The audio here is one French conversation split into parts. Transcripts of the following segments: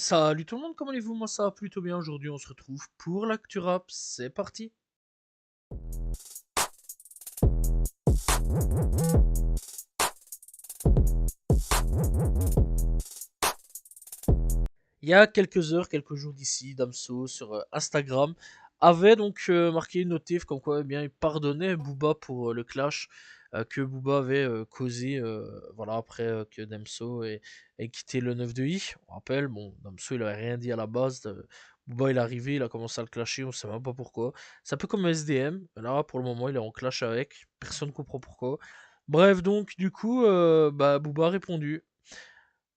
Salut tout le monde, comment allez-vous? Moi ça va plutôt bien. Aujourd'hui on se retrouve pour l'actu rap, c'est parti. Il y a quelques heures, quelques jours d'ici, Damso sur Instagram avait donc marqué une notif comme quoi eh bien, il pardonnait Booba pour le clash que Booba avait causé voilà, après que Damso ait quitté le 9 de I. On rappelle, bon, Damso il avait rien dit à la base. Booba il est arrivé, il a commencé à le clasher, on sait même pas pourquoi. C'est un peu comme SDM, là pour le moment il est en clash avec, personne ne comprend pourquoi. Bref, donc du coup, Booba a répondu.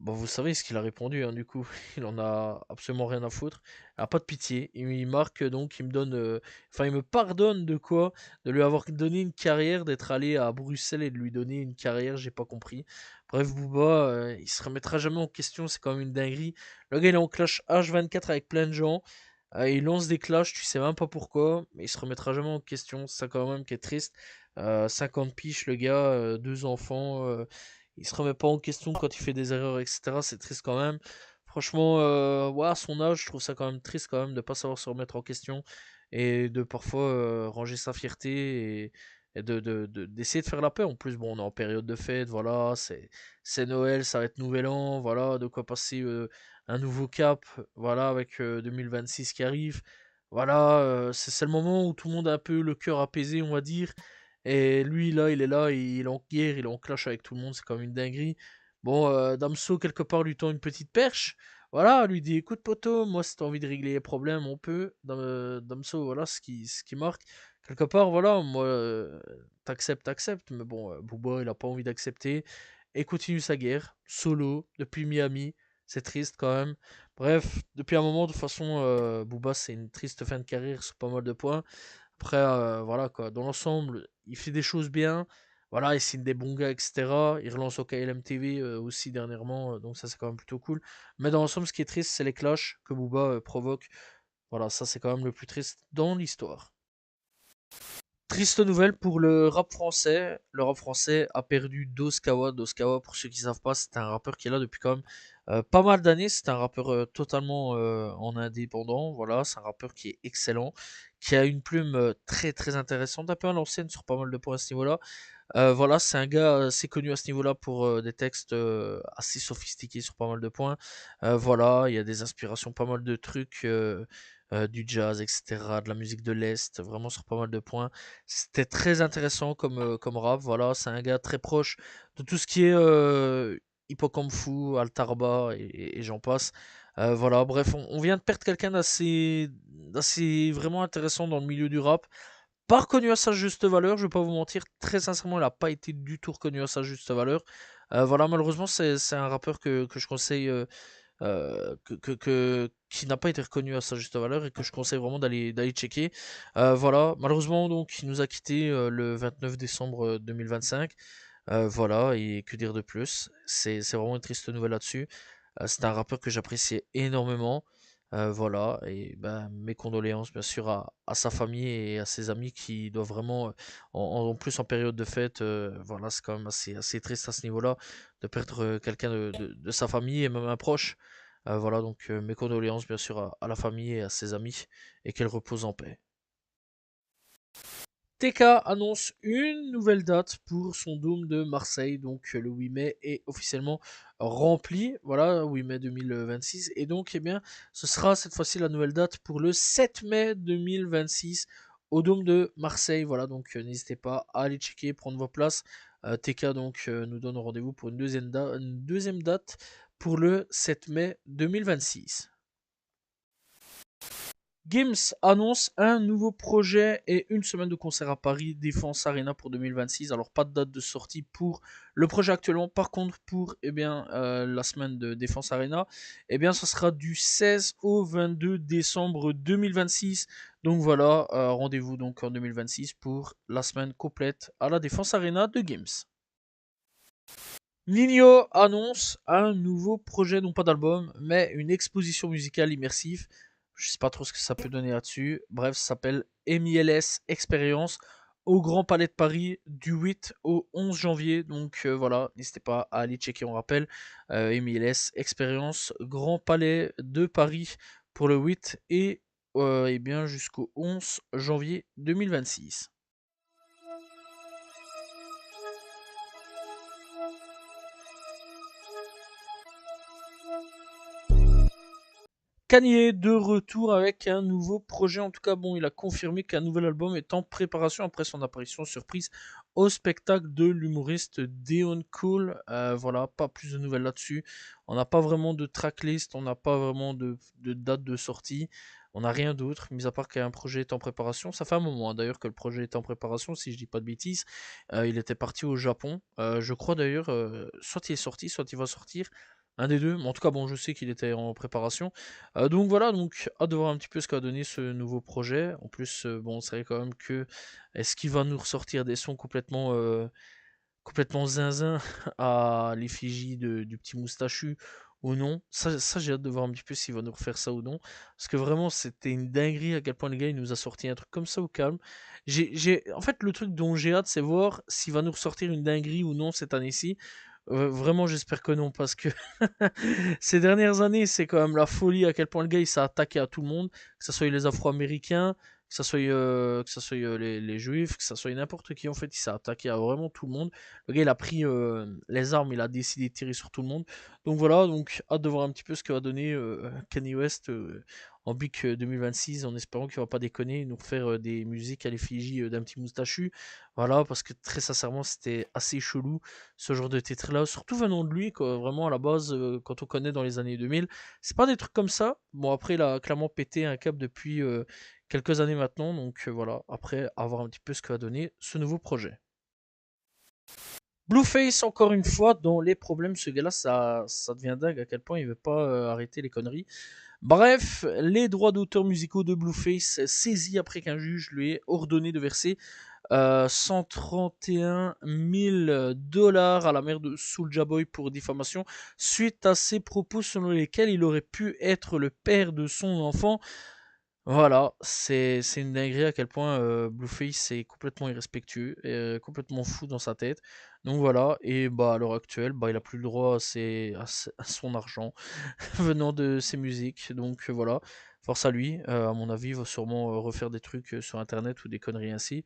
Bon, vous savez ce qu'il a répondu, hein, du coup. Il en a absolument rien à foutre. Il a pas de pitié. Il marque donc, il me donne. Enfin, il me pardonne de quoi? De lui avoir donné une carrière, d'être allé à Bruxelles et de lui donner une carrière, j'ai pas compris. Bref, Booba, il se remettra jamais en question, c'est quand même une dinguerie. Le gars, il est en clash H24 avec plein de gens. Il lance des clashs, tu sais même pas pourquoi, mais il se remettra jamais en question. C'est ça quand même qui est triste. 50 piges, le gars, deux enfants. Il se remet pas en question quand il fait des erreurs, etc. C'est triste quand même. Franchement, ouais, à son âge, je trouve ça quand même triste quand même de pas savoir se remettre en question et de parfois ranger sa fierté et d'essayer de faire la paix. En plus, bon, on est en période de fête, voilà, c'est Noël, ça va être Nouvel An, voilà, de quoi passer un nouveau cap, voilà, avec 2026 qui arrive. Voilà, c'est le moment où tout le monde a un peu le cœur apaisé, on va dire. Et lui, là, il est en guerre, il est en clash avec tout le monde, c'est comme une dinguerie. Bon, Damso, quelque part, lui tend une petite perche. Voilà, lui dit, écoute, poto, moi, si t'as envie de régler les problèmes, on peut. Damso, voilà, ce qui marque. Quelque part, voilà, moi, t'acceptes. Mais bon, Booba, il a pas envie d'accepter. Et continue sa guerre, solo, depuis Miami. C'est triste quand même. Bref, depuis un moment, de toute façon, Booba, c'est une triste fin de carrière sur pas mal de points. Après, voilà quoi, dans l'ensemble, il fait des choses bien. Voilà, il signe des bons gars, etc. Il relance au KLM TV aussi dernièrement, donc ça c'est quand même plutôt cool. Mais dans l'ensemble, ce qui est triste, c'est les clashs que Booba provoque. Voilà, ça c'est quand même le plus triste dans l'histoire. Triste nouvelle pour le rap français. Le rap français a perdu Doskawa. Doskawa, pour ceux qui ne savent pas, c'est un rappeur qui est là depuis quand même pas mal d'années. C'est un rappeur totalement en indépendant. Voilà, c'est un rappeur qui est excellent, qui a une plume très très intéressante, un peu à l'ancienne sur pas mal de points à ce niveau-là. Voilà, c'est un gars assez connu à ce niveau-là pour des textes assez sophistiqués sur pas mal de points. Voilà, il y a des inspirations, pas mal de trucs, du jazz, etc., de la musique de l'Est, vraiment sur pas mal de points. C'était très intéressant comme rap. Voilà, c'est un gars très proche de tout ce qui est Hippocampe Fou, Altarba et j'en passe. Voilà, bref, on vient de perdre quelqu'un d'assez vraiment intéressant dans le milieu du rap. Pas reconnu à sa juste valeur, je vais pas vous mentir, très sincèrement, il a pas été du tout reconnu à sa juste valeur. Voilà, malheureusement, c'est un rappeur que je conseille, qui n'a pas été reconnu à sa juste valeur et que je conseille vraiment d'aller checker. Voilà, malheureusement, donc, il nous a quitté le 29 décembre 2025. Voilà, et que dire de plus? C'est vraiment une triste nouvelle là-dessus. C'est un rappeur que j'appréciais énormément. Voilà, et ben, mes condoléances bien sûr à sa famille et à ses amis qui doivent vraiment, en plus en période de fête, voilà, c'est quand même assez triste à ce niveau-là de perdre quelqu'un de sa famille et même un proche. Voilà, donc mes condoléances bien sûr à la famille et à ses amis et qu'elle repose en paix. TK annonce une nouvelle date pour son Dôme de Marseille, donc le 8 mai est officiellement rempli, voilà, 8 mai 2026, et donc eh bien, ce sera cette fois-ci la nouvelle date pour le 7 mai 2026 au Dôme de Marseille, voilà, donc n'hésitez pas à aller checker, prendre vos places. TK donc nous donne rendez-vous pour une deuxième date pour le 7 mai 2026. Gims annonce un nouveau projet et une semaine de concert à Paris, Défense Arena pour 2026. Alors pas de date de sortie pour le projet actuellement. Par contre pour la semaine de Défense Arena, ce sera du 16 au 22 décembre 2026. Donc voilà, rendez-vous donc en 2026 pour la semaine complète à la Défense Arena de Gims. Nino annonce un nouveau projet, non pas d'album, mais une exposition musicale immersive. Je sais pas trop ce que ça peut donner là-dessus. Bref, ça s'appelle MILS Experience au Grand Palais de Paris du 8 au 11 janvier. Donc voilà, n'hésitez pas à aller checker, on rappelle, MLS Expérience Grand Palais de Paris pour le 8 et bien jusqu'au 11 janvier 2026. Kanye de retour avec un nouveau projet. En tout cas, bon, il a confirmé qu'un nouvel album est en préparation après son apparition surprise au spectacle de l'humoriste Deon Cole. Voilà, pas plus de nouvelles là-dessus. On n'a pas vraiment de tracklist, on n'a pas vraiment de date de sortie. On n'a rien d'autre, mis à part qu'un projet est en préparation. Ça fait un moment d'ailleurs que le projet est en préparation, si je dis pas de bêtises. Il était parti au Japon. Je crois d'ailleurs, soit il est sorti, soit il va sortir. Un des deux. Mais en tout cas, bon, je sais qu'il était en préparation. Donc voilà, donc hâte de voir un petit peu ce qu'a donné ce nouveau projet. En plus, bon, c'est vrai quand même que est-ce qu'il va nous ressortir des sons complètement zinzin à l'effigie du petit moustachu ou non. Ça j'ai hâte de voir un petit peu s'il va nous refaire ça ou non. Parce que vraiment, c'était une dinguerie à quel point le gars il nous a sorti un truc comme ça au calme. En fait, le truc dont j'ai hâte, c'est voir s'il va nous ressortir une dinguerie ou non cette année-ci. Vraiment, j'espère que non, parce que ces dernières années, c'est quand même la folie à quel point le gars il s'est attaqué à tout le monde, que ce soit les Afro-Américains, que ce soit les Juifs, que ce soit n'importe qui en fait, il s'est attaqué à vraiment tout le monde. Le gars il a pris les armes, il a décidé de tirer sur tout le monde. Donc voilà, donc hâte de voir un petit peu ce que va donner Kanye West en Big 2026, en espérant qu'il va pas déconner et nous faire des musiques à l'effigie d'un petit moustachu. Voilà, parce que très sincèrement, c'était assez chelou ce genre de titre là, surtout venant de lui, quoi. Vraiment à la base, quand on connaît dans les années 2000, c'est pas des trucs comme ça. Bon, après, il a clairement pété un cap depuis quelques années maintenant, donc voilà, après, à voir un petit peu ce que va donner ce nouveau projet. Blueface, encore une fois, dans les problèmes, ce gars-là, ça devient dingue à quel point il veut pas arrêter les conneries. Bref, les droits d'auteur musicaux de Blueface saisis après qu'un juge lui ait ordonné de verser 131 000 dollars à la mère de Soulja Boy pour diffamation suite à ses propos selon lesquels il aurait pu être le père de son enfant. Voilà, c'est une dinguerie à quel point Blueface est complètement irrespectueux, et, complètement fou dans sa tête. Donc voilà, et bah à l'heure actuelle, bah il a plus le droit à son argent venant de ses musiques. Donc voilà, force à lui. À mon avis, il va sûrement refaire des trucs sur internet ou des conneries ainsi.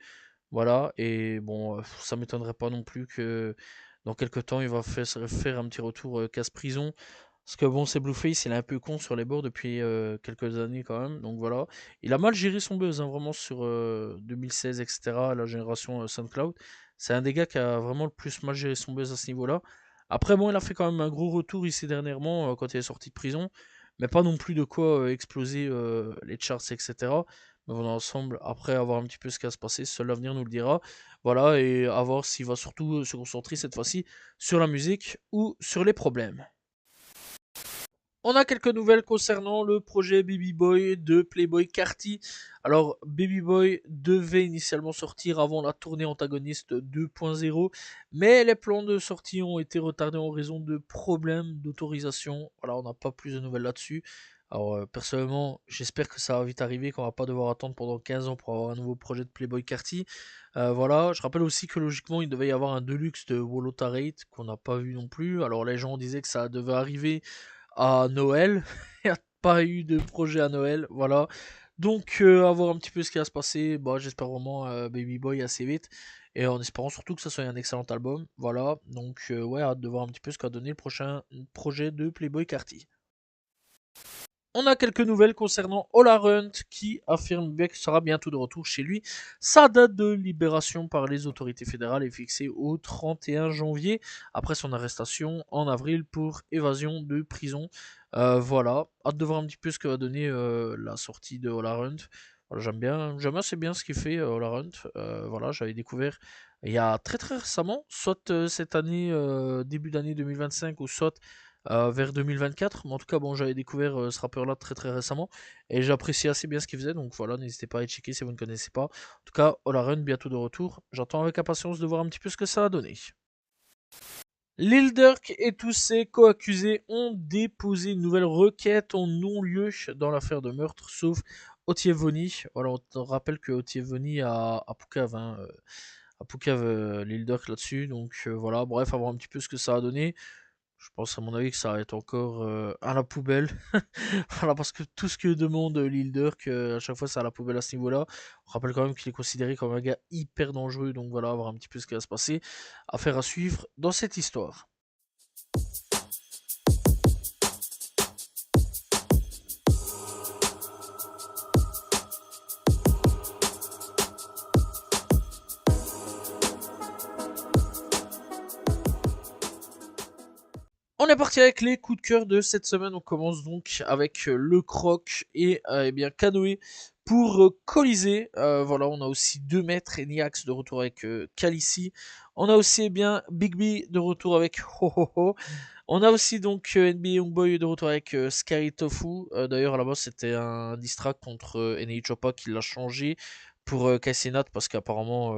Voilà, et bon, ça m'étonnerait pas non plus que dans quelques temps, il va faire un petit retour casse-prison. Parce que bon, c'est Blueface, il est un peu con sur les bords depuis quelques années quand même, donc voilà. Il a mal géré son buzz, hein, vraiment sur 2016, etc., la génération SoundCloud. C'est un des gars qui a vraiment le plus mal géré son buzz à ce niveau-là. Après, bon, il a fait quand même un gros retour ici dernièrement quand il est sorti de prison, mais pas non plus de quoi exploser les charts, etc. Mais bon, ensemble, après avoir un petit peu ce qui va se passer, seul l'avenir nous le dira. Voilà, et à voir s'il va surtout se concentrer cette fois-ci sur la musique ou sur les problèmes. On a quelques nouvelles concernant le projet Baby Boy de Playboi Carti. Alors, Baby Boy devait initialement sortir avant la tournée antagoniste 2.0, mais les plans de sortie ont été retardés en raison de problèmes d'autorisation. Voilà, on n'a pas plus de nouvelles là-dessus. Alors, personnellement, j'espère que ça va vite arriver, qu'on va pas devoir attendre pendant 15 ans pour avoir un nouveau projet de Playboi Carti. Voilà, je rappelle aussi que logiquement, il devait y avoir un deluxe de Wolotarate qu'on n'a pas vu non plus. Alors, les gens disaient que ça devait arriver à Noël. Il n'y a pas eu de projet à Noël, voilà. Donc, à voir un petit peu ce qui va se passer. Bah, j'espère vraiment Baby Boy assez vite. Et en espérant surtout que ça soit un excellent album. Voilà. Donc, ouais, hâte de voir un petit peu ce qu'a donné le prochain projet de Playboi Carti. On a quelques nouvelles concernant Ola Runt qui affirme bien qu'il sera bientôt de retour chez lui. Sa date de libération par les autorités fédérales est fixée au 31 janvier après son arrestation en avril pour évasion de prison. Voilà, hâte de voir un petit peu ce que va donner la sortie de Ola Runt. Voilà, j'aime assez bien ce qu'il fait Ola Runt. Voilà, j'avais découvert il y a très très récemment, soit cette année, début d'année 2025 ou soit vers 2024. Mais en tout cas, bon, j'avais découvert ce rappeur-là très très récemment et j'appréciais assez bien ce qu'il faisait. Donc voilà, n'hésitez pas à aller checker si vous ne connaissez pas. En tout cas, All Run bientôt de retour. J'attends avec impatience de voir un petit peu ce que ça a donné. Lil Durk et tous ses co-accusés ont déposé une nouvelle requête en non-lieu dans l'affaire de meurtre, sauf Otievoni. Voilà, on te rappelle que Otievoni a Pucave, hein, à Pucave, l'île d'Urk là-dessus. Donc voilà, bref, à voir un petit peu ce que ça a donné. Je pense à mon avis que ça va être encore à la poubelle. Voilà, parce que tout ce que demande l'île d'Urk, à chaque fois c'est à la poubelle à ce niveau-là. On rappelle quand même qu'il est considéré comme un gars hyper dangereux, donc voilà, à voir un petit peu ce qui va se passer. Affaire à suivre dans cette histoire. On est parti avec les coups de cœur de cette semaine. On commence donc avec le croc et eh bien canoë pour Colisée. Voilà, on a aussi 2 mètres et Niax de retour avec Calici. On a aussi eh bien Big B de retour avec Ho Ho Ho. On a aussi donc NBA Youngboy de retour avec Scary Tofu. D'ailleurs, à la base, c'était un diss track contre NA Choppa qui l'a changé pour Kai Cenat parce qu'apparemment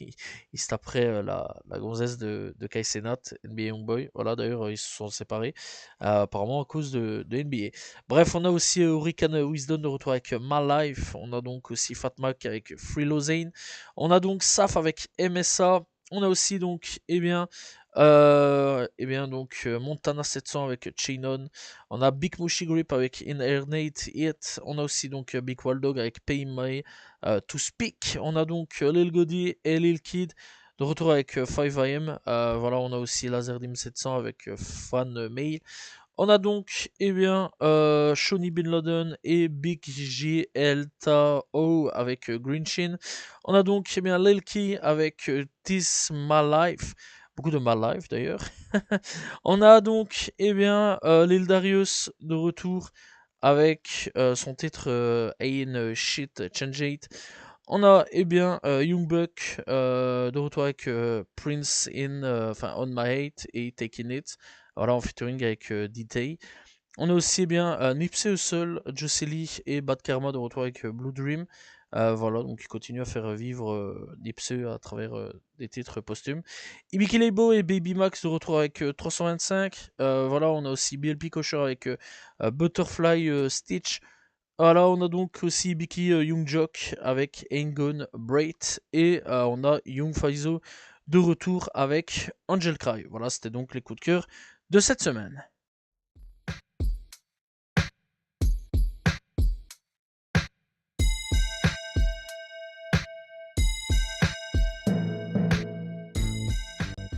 il se taperait la gonzesse de Kai Cenat, NBA Youngboy. Voilà, d'ailleurs, ils se sont séparés apparemment à cause de NBA. Bref, on a aussi Hurricane Wisdom de retour avec My Life. On a donc aussi Fat Mac avec Free Zane. On a donc Saf avec MSA. On a aussi donc, donc Montana 700 avec Chainon. On a Big Mushy Grip avec Inernate Hit. On a aussi donc Big Wild Dog avec Pay My To Speak. On a donc Lil Goody et Lil Kid de retour avec 5am. Voilà, on a aussi Lazerdim 700 avec Fan Mail. On a donc Shawnee Bin Laden et Big J Tao avec Green Chin. On a donc Lil Key avec This My Life. Beaucoup de My Life d'ailleurs. On a donc Lil Darius de retour avec son titre Ain't Shit Change It. On a Young Buck de retour avec Prince On My Hate et Taking It. Voilà, en featuring avec D-Tay. On a aussi Nipsey Hussle, Jocelyn et Bad Karma de retour avec Blue Dream. Voilà, donc il continue à faire vivre Nipsey à travers des titres posthumes. Ibiki Leibo et Baby Max de retour avec 325. Voilà, on a aussi BLP Kosher avec Butterfly Stitch. Voilà, on a donc aussi Ibiki Young Jock avec Ain't Bright. Et on a Young Faizo de retour avec Angel Cry. Voilà, c'était donc les coups de cœur de cette semaine.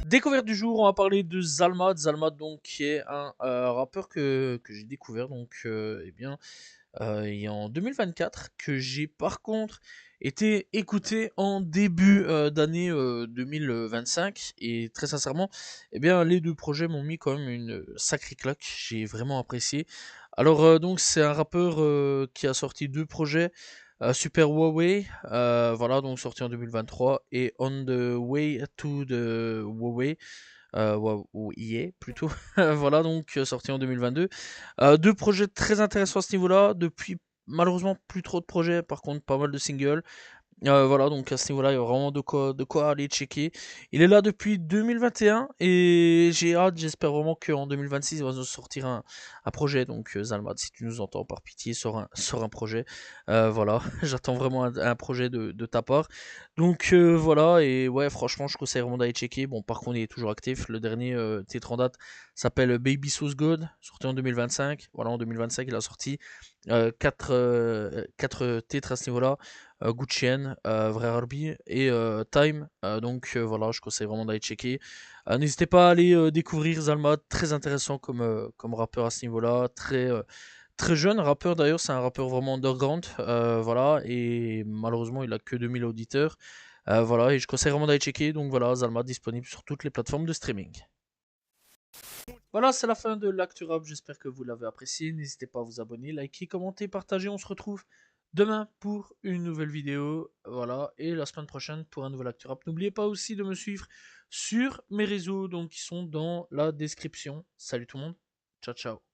Découverte du jour, on va parler de Zalmad. Zalmad, donc, qui est un rappeur que j'ai découvert donc, en 2024, que j'ai par contre été écouté en début d'année 2025. Et très sincèrement, les 2 projets m'ont mis quand même une sacrée claque. J'ai vraiment apprécié. Alors, donc, c'est un rappeur qui a sorti 2 projets. Super Huawei, voilà, donc sorti en 2023, et On the Way to the Huawei, ou EA plutôt, voilà, donc sorti en 2022. 2 projets très intéressants à ce niveau-là, depuis malheureusement plus trop de projets, par contre pas mal de singles. Voilà, donc à ce niveau-là, il y a vraiment de quoi aller checker. Il est là depuis 2021 et j'ai hâte, j'espère vraiment qu'en 2026, il va nous sortir un projet. Donc Zalmad, si tu nous entends, par pitié, sors un projet. Voilà, j'attends vraiment un projet de ta part. Donc voilà, et ouais, franchement, je conseille vraiment d'aller checker. Bon, par contre, il est toujours actif. Le dernier titre en date s'appelle Baby Sauce God, sorti en 2025. Voilà, en 2025, il a sorti 4 titres à ce niveau-là. Gucci, Vrai Arby et Time. Donc voilà, je conseille vraiment d'aller checker. N'hésitez pas à aller découvrir Zalma, très intéressant comme rappeur à ce niveau-là. Très jeune rappeur d'ailleurs, c'est un rappeur vraiment underground. Voilà, et malheureusement, il a que 2000 auditeurs. Voilà, et je conseille vraiment d'aller checker. Donc voilà, Zalma disponible sur toutes les plateformes de streaming. Voilà, c'est la fin de l'actu rap. J'espère que vous l'avez apprécié. N'hésitez pas à vous abonner, liker, commenter, partager. On se retrouve demain pour une nouvelle vidéo. Voilà, et la semaine prochaine pour un nouvel actu rap. N'oubliez pas aussi de me suivre sur mes réseaux, donc qui sont dans la description. Salut tout le monde. Ciao, ciao.